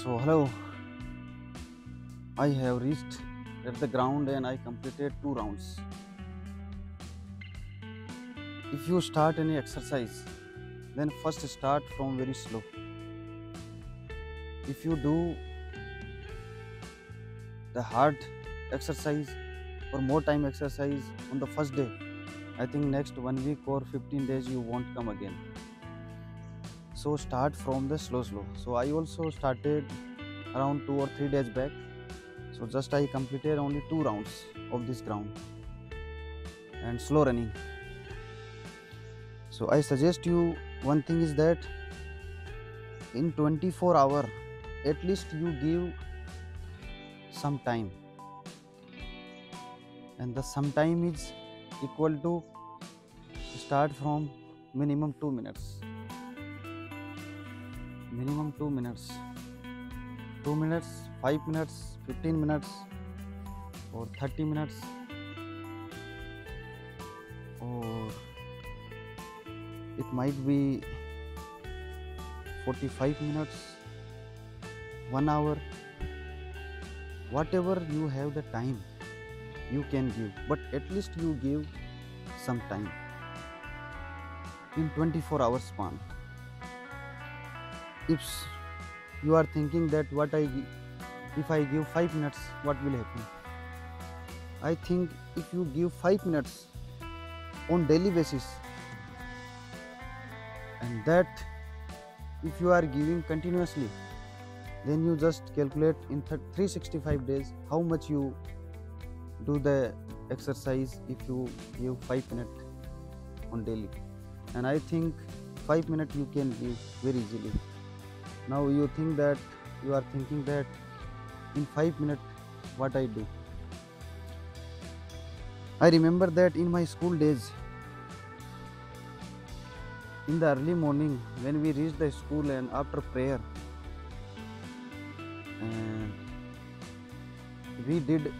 So hello, I have reached at the ground and I completed 2 rounds. If you start any exercise, then first start from very slow. If you do the hard exercise or more time exercise on the first day, I think next 1 week or 15 days you won't come again. So start from the slow. So I also started around 2 or 3 days back. So just I completed only 2 rounds of this ground and slow running. So I suggest you one thing is that in 24 hour at least you give some time, and the some time is equal to start from minimum 2 minutes, minimum 2 minutes, 2 minutes, 5 minutes, 15 minutes or 30 minutes, or it might be 45 minutes, 1 hour, whatever you have the time you can give, but at least you give some time in 24 hours span. If you are thinking that if I give 5 minutes what will happen, I think if you give 5 minutes on daily basis, and that if you are giving continuously, then you just calculate in 365 days how much you do the exercise if you give 5 minutes on daily. And I think 5 minutes you can give very easily. Now you are thinking that in 5 minutes what I do. I remember that in my school days, in the early morning when we reached the school and after prayer, we did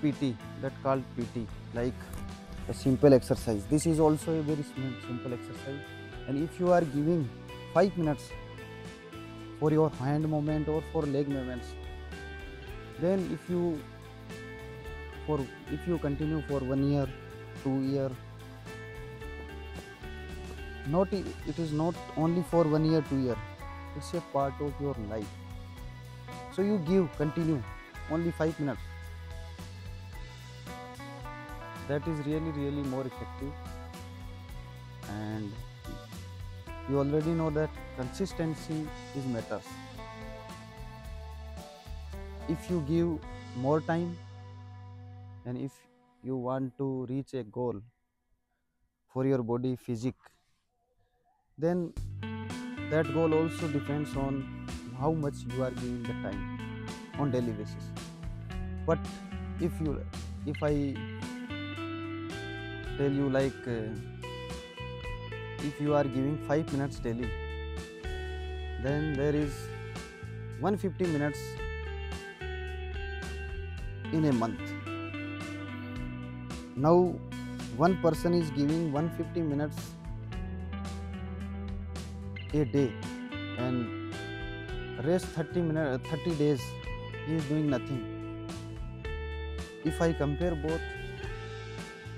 PT, that called PT, like a simple exercise. This is also a very simple exercise, and if you are giving 5 minutes for your hand movement or for leg movements, then if you continue for 1 year, 2 year, it is not only for 1 year, 2 year, it's a part of your life. So you continue only 5 minutes, that is really more effective. And you already know that consistency is matters. If you give more time, and if you want to reach a goal for your body physique, then that goal also depends on how much you are giving the time on daily basis. But if I tell you like if you are giving 5 minutes daily, then there is 150 minutes in a month. Now one person is giving 150 minutes a day, and rest 30 days he is doing nothing. If I compare both,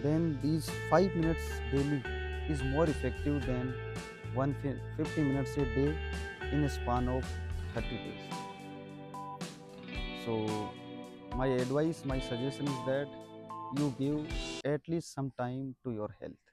then these 5 minutes daily is more effective than 150 minutes a day in a span of 30 days. So my advice, my suggestion is that you give at least some time to your health.